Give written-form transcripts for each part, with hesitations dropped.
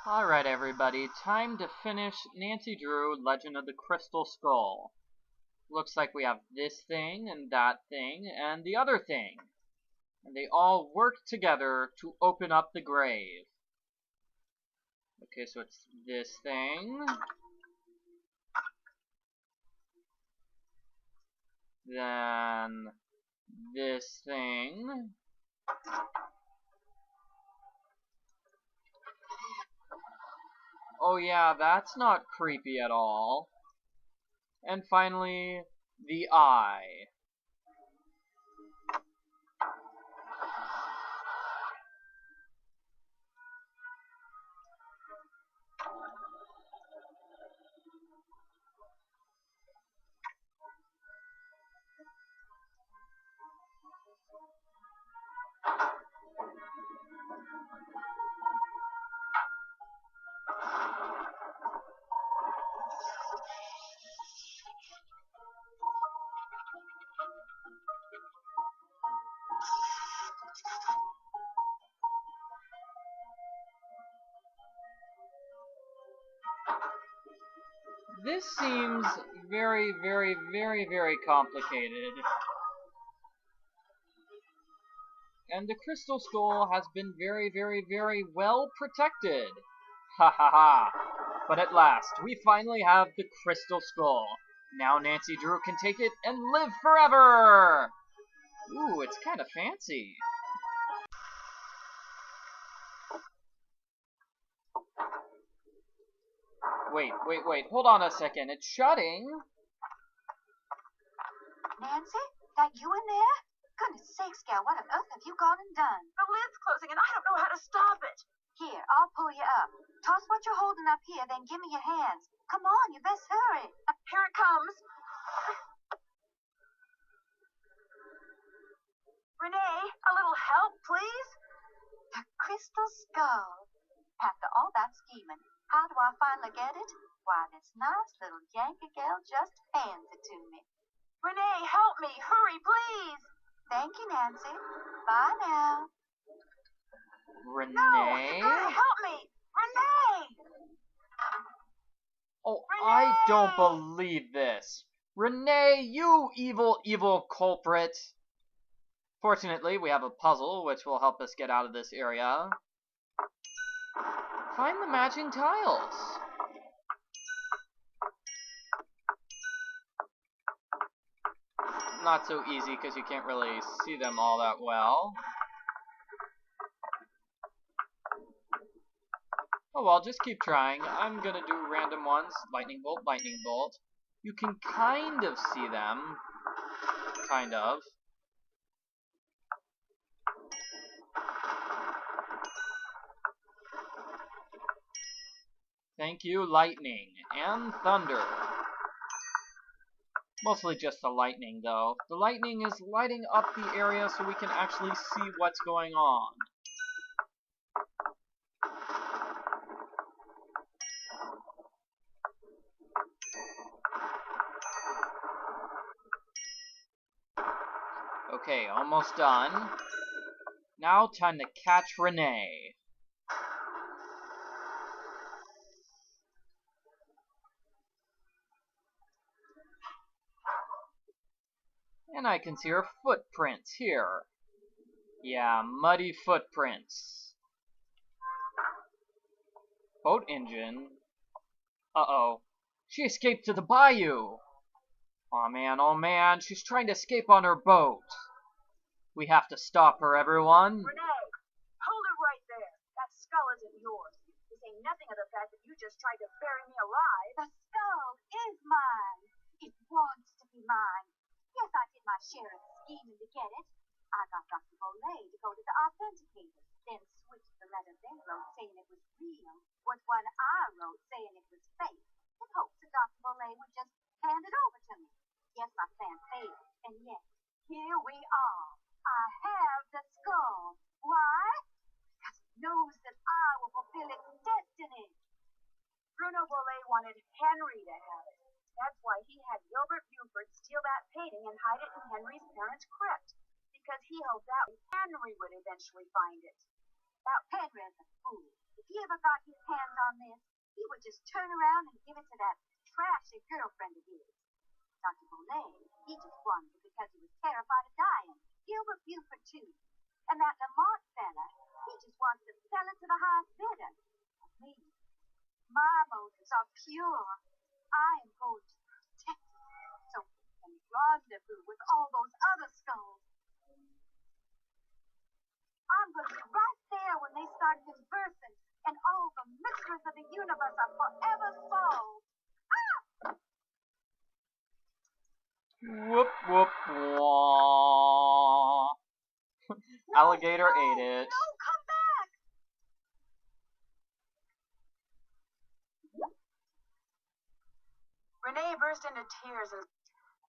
Alright everybody, time to finish Nancy Drew Legend of the Crystal Skull. Looks like we have this thing, and that thing, and the other thing. And they all work together to open up the grave. Okay, so it's this thing. Then this thing. Oh yeah, that's not creepy at all. And finally, the eye. This seems very, very, very, very complicated. And the Crystal Skull has been very, very, very well protected. Ha ha ha. But at last, we finally have the Crystal Skull. Now Nancy Drew can take it and live forever! Ooh, it's kind of fancy. Wait, hold on a second. It's shutting. Nancy? That you in there? Goodness sakes, gal, what on earth have you gone and done? The lid's closing and I don't know how to stop it. Here, I'll pull you up. Toss what you're holding up here, then give me your hands. Come on, you best hurry. Here it comes. Renee, a little help, please? The Crystal Skull. After all that scheming, how do I finally get it? Why, this nice little Yankee gal just hands it to me. Renee, help me. Hurry, please. Thank you, Nancy. Bye now. Renee? No, you gotta help me. Renee! Oh, Renee! I don't believe this. Renee, you evil, evil culprit. Fortunately, we have a puzzle which will help us get out of this area. Find the matching tiles. Not so easy because you can't really see them all that well. Oh well, just keep trying. I'm gonna do random ones. Lightning bolt, lightning bolt. You can kind of see them. Kind of. Thank you, lightning and thunder. Mostly just the lightning, though. The lightning is lighting up the area so we can actually see what's going on. Okay, almost done. Now time to catch Renee. And I can see her footprints here. Yeah, muddy footprints. Boat engine. Uh-oh. She escaped to the bayou. Oh man, she's trying to escape on her boat. We have to stop her, everyone. Renee, hold it right there. That skull isn't yours. To say nothing of the fact that you just tried to bury me alive. The skull is mine. It wants to be mine. Yes, I did my share of the scheming to get it. I got Dr. Bolay to go to the authenticator, then switched the letter they wrote saying it was real with one I wrote saying it was fake, in hopes that Dr. Bolay would just hand it over to me. Yes, my plan failed, and yet, here we are. I have the skull. Why? Because it knows that I will fulfill its destiny. Bruno Bollet wanted Henry to have it. That's why he had Gilbert Buford steal that painting and hide it in Henry's parents' crypt. Because he hoped that Henry would eventually find it. Now, Henry is a fool. If he ever got his hands on this, he would just turn around and give it to that trashy girlfriend of his. Dr. Boulay, he just wanted it because he was terrified of dying. Gilbert Buford, too. And that Lamont fella, he just wants to sell it to the highest bidder. But me, my motives are pure. I am going to protect it so we can rendezvous with all those other skulls. I'm going to be right there when they start conversing, and all the mysteries of the universe are forever solved. Whoop, whoop, wah. Alligator ate it. No, come back! Renee burst into tears and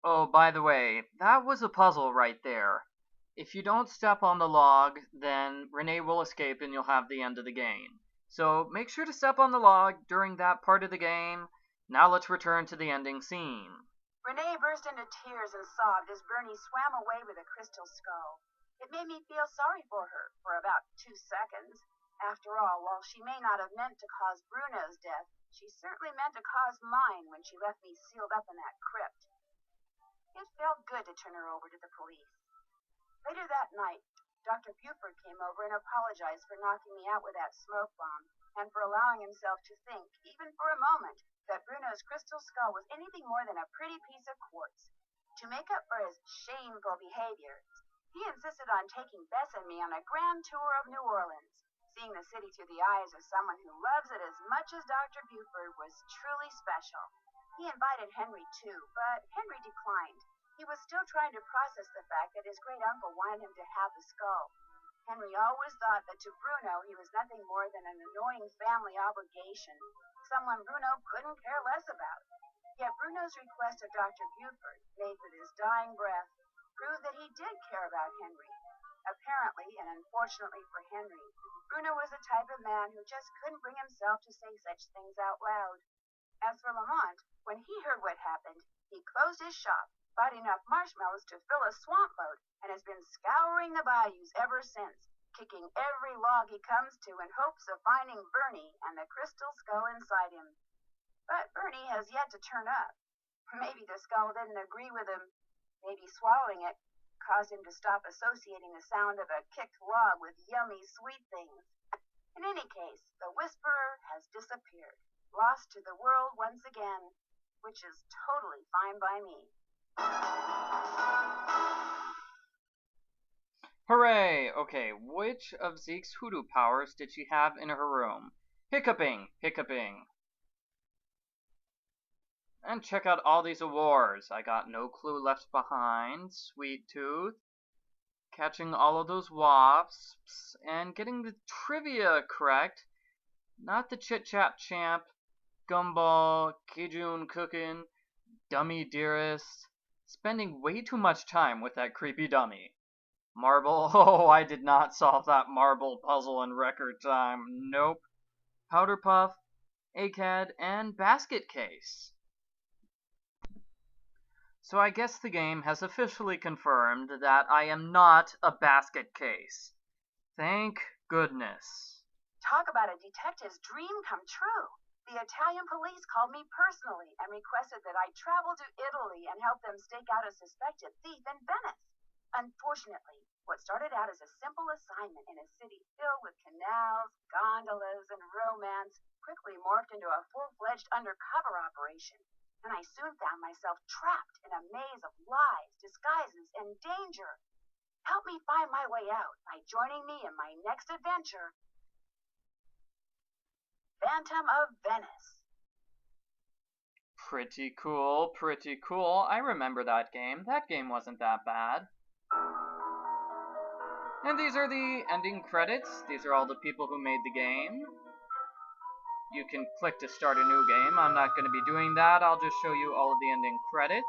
Oh, by the way, that was a puzzle right there. If you don't step on the log, then Renee will escape and you'll have the end of the game. So make sure to step on the log during that part of the game. Now let's return to the ending scene. Renee burst into tears and sobbed as Bernie swam away with a crystal skull. It made me feel sorry for her for about 2 seconds. After all, while she may not have meant to cause Bruno's death, she certainly meant to cause mine when she left me sealed up in that crypt. It felt good to turn her over to the police. Later that night, Dr. Buford came over and apologized for knocking me out with that smoke bomb, and for allowing himself to think, even for a moment, that Bruno's crystal skull was anything more than a pretty piece of quartz. To make up for his shameful behavior, he insisted on taking Bess and me on a grand tour of New Orleans. Seeing the city through the eyes of someone who loves it as much as Dr. Buford was truly special. He invited Henry too, but Henry declined. He was still trying to process the fact that his great uncle wanted him to have the skull. Henry always thought that to Bruno he was nothing more than an annoying family obligation, someone Bruno couldn't care less about. Yet Bruno's request of Dr. Buford, made with his dying breath, proved that he did care about Henry. Apparently, and unfortunately for Henry, Bruno was the type of man who just couldn't bring himself to say such things out loud. As for Lamont, when he heard what happened, he closed his shop, bought enough marshmallows to fill a swamp boat, and has been scouring the bayous ever since, kicking every log he comes to in hopes of finding Bernie and the crystal skull inside him. But Bernie has yet to turn up. Maybe the skull didn't agree with him. Maybe swallowing it caused him to stop associating the sound of a kicked log with yummy sweet things. In any case, the Whisperer has disappeared, lost to the world once again, which is totally fine by me. Hooray! Okay, which of Zeke's hoodoo powers did she have in her room? Hiccuping, hiccuping. And check out all these awards. I got No Clue Left Behind, Sweet Tooth, catching all of those wasps, and getting the trivia correct. Not the Chit Chat Champ, Gumball, Cajun Cookin', Dummy Dearest. Spending way too much time with that creepy dummy. Marble, oh, I did not solve that marble puzzle in record time. Nope. Powder Puff, ACAD, and Basket Case. So I guess the game has officially confirmed that I am not a basket case. Thank goodness. Talk about a detective's dream come true. The Italian police called me personally and requested that I travel to Italy and help them stake out a suspected thief in Venice. Unfortunately, what started out as a simple assignment in a city filled with canals, gondolas, and romance quickly morphed into a full-fledged undercover operation, and I soon found myself trapped in a maze of lies, disguises, and danger. Help me find my way out by joining me in my next adventure, Phantom of Venice. Pretty cool, pretty cool. I remember that game. That game wasn't that bad. And these are the ending credits. These are all the people who made the game. You can click to start a new game. I'm not going to be doing that. I'll just show you all of the ending credits.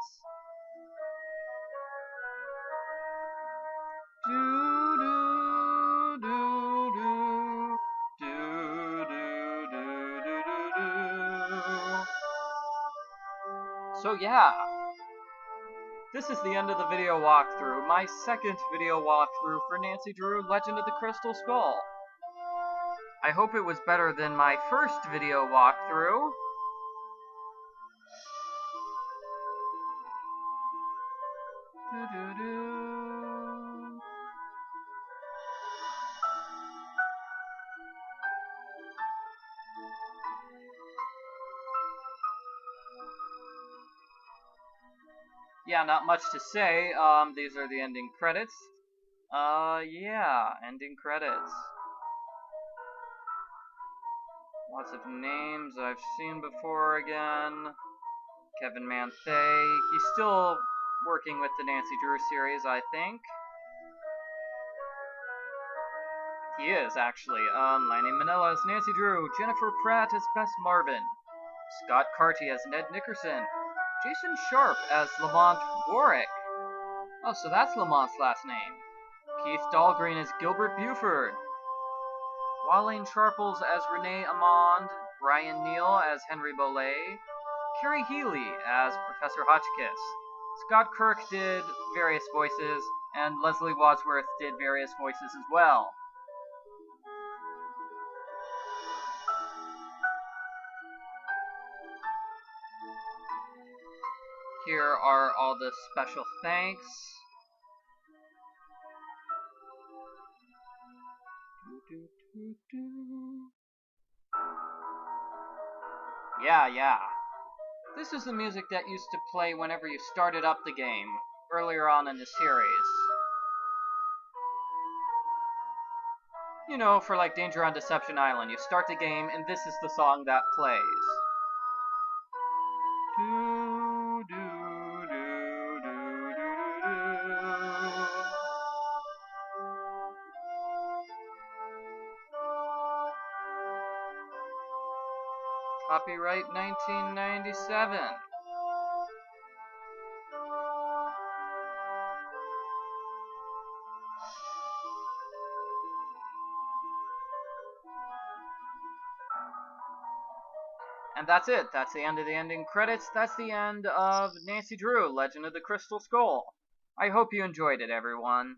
So yeah, this is the end of the video walkthrough, my second video walkthrough for Nancy Drew Legend of the Crystal Skull. I hope it was better than my first video walkthrough. Yeah, not much to say. These are the ending credits. Yeah, ending credits. Lots of names I've seen before again. Kevin Manthe. He's still working with the Nancy Drew series, I think. He is, actually. Lanny Minella as Nancy Drew. Jennifer Pratt as Bess Marvin. Scott Carty as Ned Nickerson. Jason Sharp as Lamont Warwick. Oh, so that's Lamont's last name. Keith Dahlgren as Gilbert Buford. Wallane Sharples as Renee Amond. Brian Neal as Henry Bolet. Carrie Healy as Professor Hotchkiss. Scott Kirk did various voices, and Leslie Wadsworth did various voices as well. Here are all the special thanks. Yeah. This is the music that used to play whenever you started up the game, earlier on in the series. You know, for like Danger on Deception Island, you start the game and this is the song that plays. Copyright 1997. And that's it. That's the end of the ending credits. That's the end of Nancy Drew, Legend of the Crystal Skull. I hope you enjoyed it, everyone.